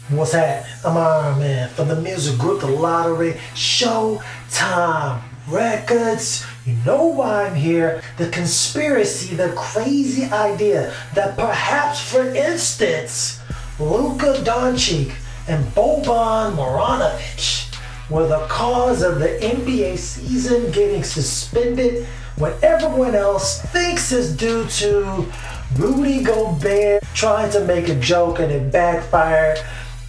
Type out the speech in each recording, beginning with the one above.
What's that? I'm Iron Man from the music group theLottory. Showtime Records. You know why I'm here. The conspiracy, the crazy idea that perhaps, for instance, Luka Doncic and Boban Marjanovic were the cause of the NBA season getting suspended when everyone else thinks it's due to Rudy Gobert trying to make a joke and it backfired.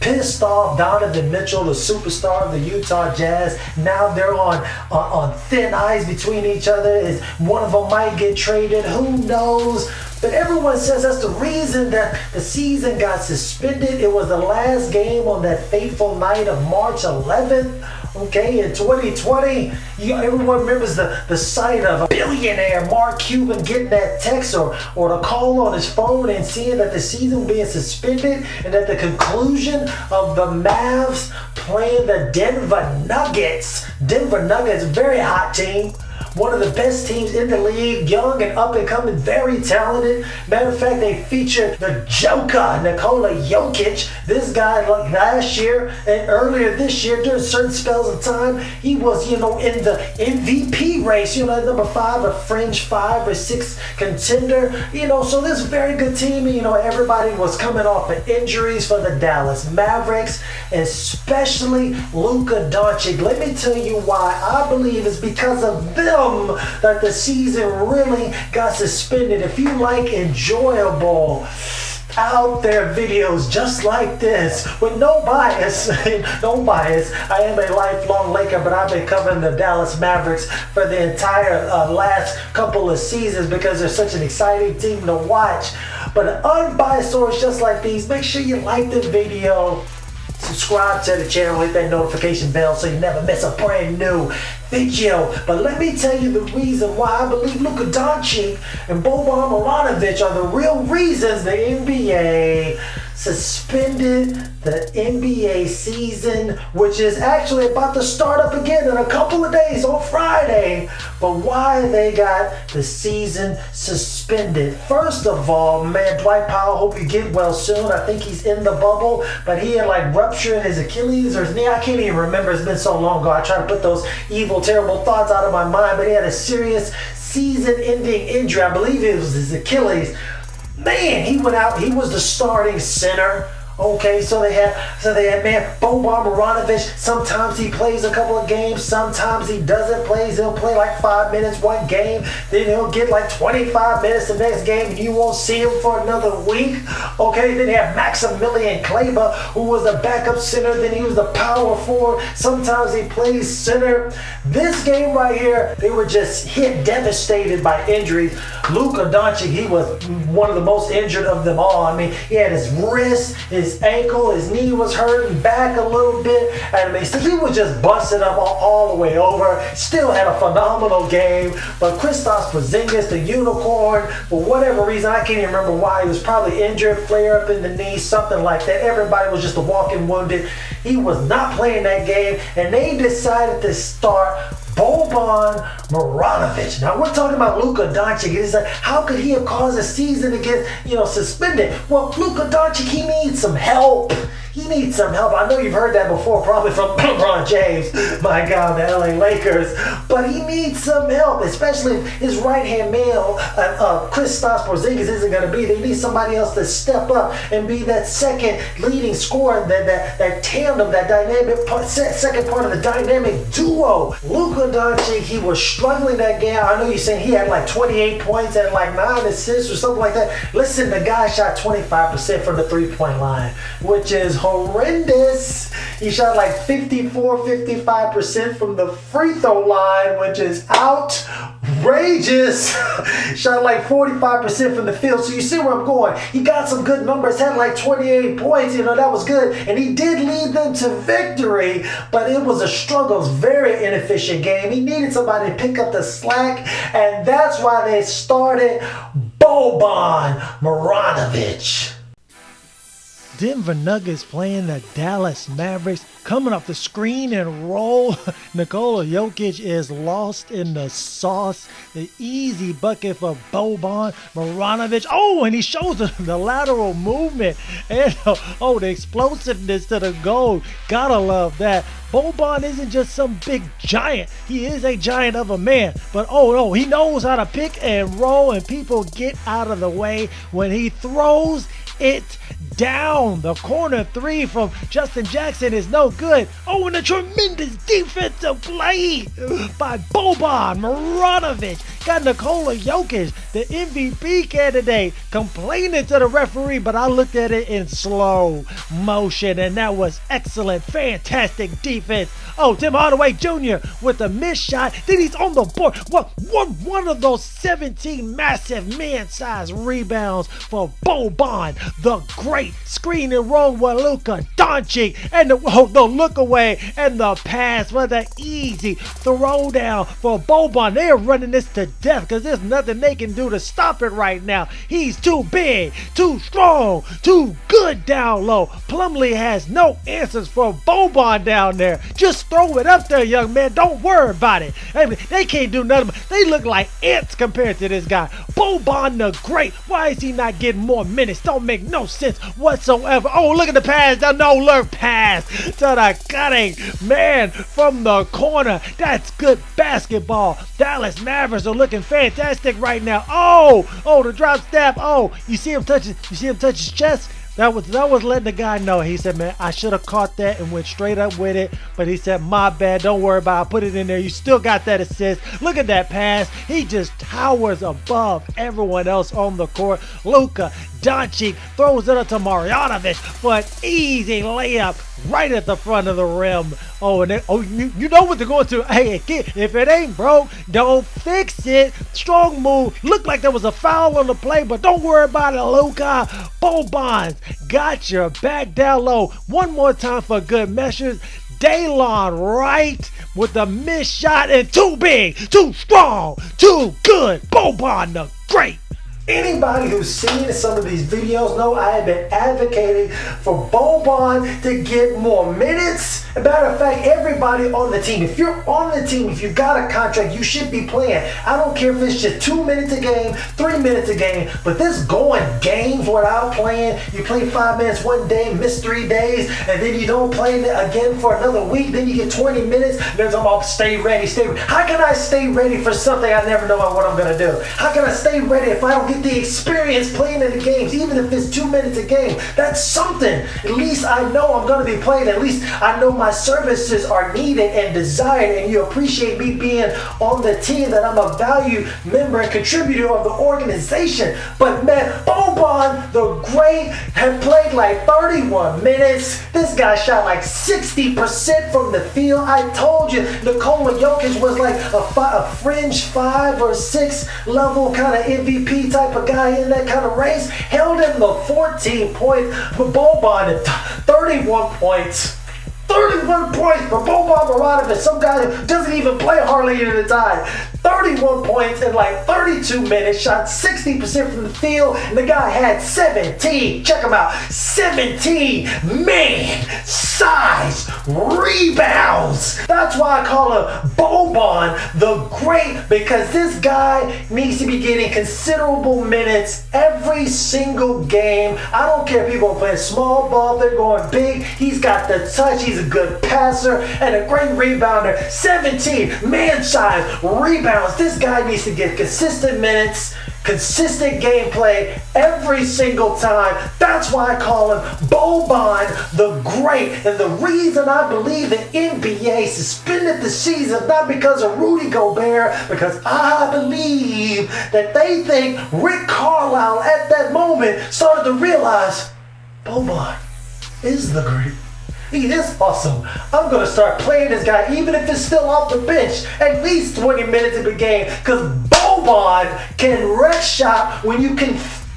Pissed off Donovan Mitchell, the superstar of the Utah Jazz. Now they're on thin ice between each other. Is one of them might get traded? Who knows? But everyone says that's the reason that the season got suspended. It was the last game on that fateful night of March 11th. Okay, in 2020, everyone remembers the sight of a billionaire Mark Cuban getting that text or the call on his phone and seeing that the season being suspended and at the conclusion of the Mavs playing the Denver Nuggets. Denver Nuggets, very hot team. One of the best teams in the league, young and up and coming, very talented. Matter of fact, they featured the Joker, Nikola Jokic. This guy, like last year and earlier this year, during certain spells of time, he was, in the MVP race, number 5, a fringe 5 or 6 contender. So this very good team, everybody was coming off of injuries for the Dallas Mavericks, especially Luka Doncic. Let me tell you why. I believe it's because of them that the season really got suspended. If you like enjoyable out there videos just like this with no bias, I am a lifelong Laker, but I've been covering the Dallas Mavericks for the entire last couple of seasons because they're such an exciting team to watch. But unbiased stories just like these, make sure you like the video, subscribe to the channel, hit that notification bell so you never miss a brand new video. But let me tell you the reason why I believe Luka Doncic and Boban Marjanovic are the real reasons the NBA suspended the NBA season, which is actually about to start up again in a couple of days on Friday. But why they got the season suspended? First of all, man, Dwight Powell, hope you get well soon. I think he's in the bubble, but he had ruptured his Achilles or his knee. I can't even remember. It's been so long ago. I try to put those evil, terrible thoughts out of my mind, but he had a serious season-ending injury. I believe it was his Achilles. Man, he went out. He was the starting center. Okay, so they had man, Boban Marjanovic. Sometimes he plays a couple of games, sometimes he doesn't play. He'll play 5 minutes one game, then he'll get 25 minutes the next game, and you won't see him for another week. Okay, then they have Maximilian Kleber, who was the backup center, then he was the power forward. Sometimes he plays center. This game right here, they were just devastated by injuries. Luka Doncic, he was one of the most injured of them all. I mean, he had his wrist, his ankle, his knee was hurting back a little bit. And he was just busted up all the way over. Still had a phenomenal game. But Kristaps Porzingis, the unicorn, for whatever reason, I can't even remember why, he was probably injured, flare up in the knee, something like that. Everybody was just a walking wounded. He was not playing that game, and they decided to start Boban Marjanovic. Now we're talking about Luka Doncic. It's how could he have caused a season to get suspended? Well, Luka Doncic, he needs some help. He needs some help. I know you've heard that before, probably from LeBron James, my God, the LA Lakers. But he needs some help, especially if his right-hand man, Kristaps Porzingis, isn't going to be there. He needs somebody else to step up and be that second leading scorer, that tandem, that dynamic second part of the dynamic duo. Luka Doncic, he was struggling that game. I know you're saying he had 28 points and 9 assists or something like that. Listen, the guy shot 25% from the three-point line, which is horrendous. He shot 55% from the free throw line, which is outrageous. Shot 45% from the field. So you see where I'm going. He got some good numbers, had 28 points, that was good. And he did lead them to victory, but it was a struggle. It was a very inefficient game. He needed somebody to pick up the slack, and that's why they started Boban Marjanovic. Denver Nuggets playing the Dallas Mavericks, coming off the screen and roll. Nikola Jokic is lost in the sauce. The easy bucket for Boban Marjanovic. Oh, and he shows the lateral movement and the explosiveness to the goal. Gotta love that. Boban isn't just some big giant. He is a giant of a man. But he knows how to pick and roll, and people get out of the way when he throws it down. The corner three from Justin Jackson is no good. Oh, and a tremendous defensive play by Boban Marjanovic got Nikola Jokic, the MVP candidate, complaining to the referee, but I looked at it in slow motion, and that was excellent, fantastic defense. Oh, Tim Hardaway Jr. with a missed shot. Then he's on the board. One of those 17 massive man-sized rebounds for Boban, the great screen and roll with Luka Doncic, and the look away and the pass for the easy throwdown for Boban. They're running this to death because there's nothing they can do to stop it right now. He's too big, too strong, too good down low. Plumlee has no answers for Boban down there. Just throw it up there, young man. Don't worry about it. I mean, they can't do nothing. They look like ants compared to this guy. Boban the Great. Why is he not getting more minutes? Don't make no sense whatsoever. Oh, look at the pass. The no-look pass to the cutting man from the corner. That's good basketball. Dallas Mavericks are looking fantastic right now. Oh, the drop step. Oh, you see him touch his chest? That was letting the guy know. He said, man, I should have caught that and went straight up with it. But he said, my bad. Don't worry about it. Put it in there. You still got that assist. Look at that pass. He just towers above everyone else on the court. Luka Doncic throws it up to Marjanovic for an easy layup right at the front of the rim. You know what they're going to. Hey, if it ain't broke, don't fix it. Strong move. Looked like there was a foul on the play, but don't worry about it, Luka. Boban's got your back down low. One more time for good measures. Daylon Wright with the missed shot, and too big, too strong, too good. Boban the Great. Anybody who's seen some of these videos know I have been advocating for Boban to get more minutes. As a matter of fact, everybody on the team, if you're on the team, if you got a contract, you should be playing. I don't care if it's just 2 minutes a game, 3 minutes a game, but this going games without playing, you play 5 minutes one day, miss 3 days, and then you don't play again for another week, then you get 20 minutes, and they're talking about stay ready. How can I stay ready for something I never know what I'm going to do? How can I stay ready if I don't get the experience playing in the games, even if it's 2 minutes a game? That's something. At least I know I'm going to be playing. At least I know my services are needed and desired, and you appreciate me being on the team, that I'm a value member and contributor of the organization. But man, Boban the Great had played like 31 minutes. This guy shot like 60% from the field. I told you Nikola Jokic was like a fringe 5 or 6 level kind of MVP type of guy in that kind of race. Held him to 14 points, but Boban at 31 points. 31 points for Boban Marjanovic, some guy who doesn't even play hardly any of the time. 31 points in like 32 minutes, shot 60% from the field, and the guy had 17, check him out, 17 man-sized rebounds. That's why I call him Boban the Great, because this guy needs to be getting considerable minutes every single game. I don't care if people are playing small ball, they're going big. He's got the touch, he's a good passer, and a great rebounder. 17 man-sized rebounds. This guy needs to get consistent minutes, consistent gameplay every single time. That's why I call him Boban the Great. And the reason I believe the NBA suspended the season, not because of Rudy Gobert, because I believe that they think Rick Carlisle at that moment started to realize Boban is the Great. He is awesome. I'm going to start playing this guy, even if it's still off the bench, at least 20 minutes of the game, because Boban can wreck shop when you can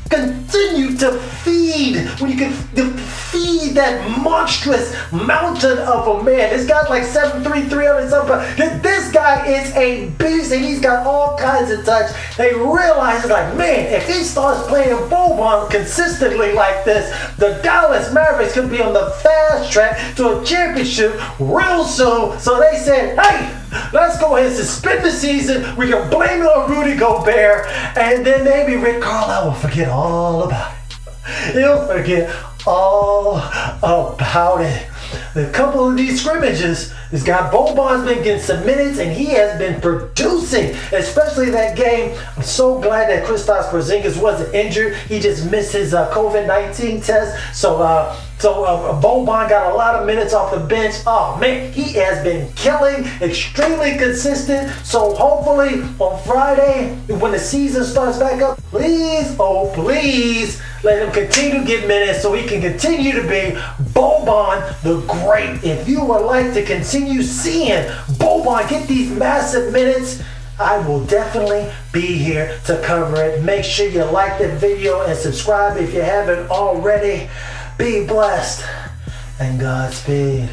continue to feed, when you can feed that monstrous mountain of a man. This guy's like 7'3", 300 something. This guy is a beast, and he's got all kinds of touch. They realize, it's like, man, if he starts playing Boban consistently like this, the Dallas Mavericks could be on the fast track to a championship real soon. So they said, hey, let's go ahead and suspend the season. We can blame it on Rudy Gobert, and then maybe Rick Carlisle will forget all about it. He'll forget all about it. A couple of these scrimmages, this guy Boban's been getting some minutes, and he has been producing, especially that game. I'm so glad that Kristaps Porzingis wasn't injured. He just missed his COVID-19 test. So Boban got a lot of minutes off the bench. Oh man, he has been killing, extremely consistent. So hopefully on Friday, when the season starts back up, please, oh please, let him continue to get minutes so he can continue to be Boban the Great. If you would like to continue seeing Boban get these massive minutes, I will definitely be here to cover it. Make sure you like the video and subscribe if you haven't already. Be blessed and Godspeed.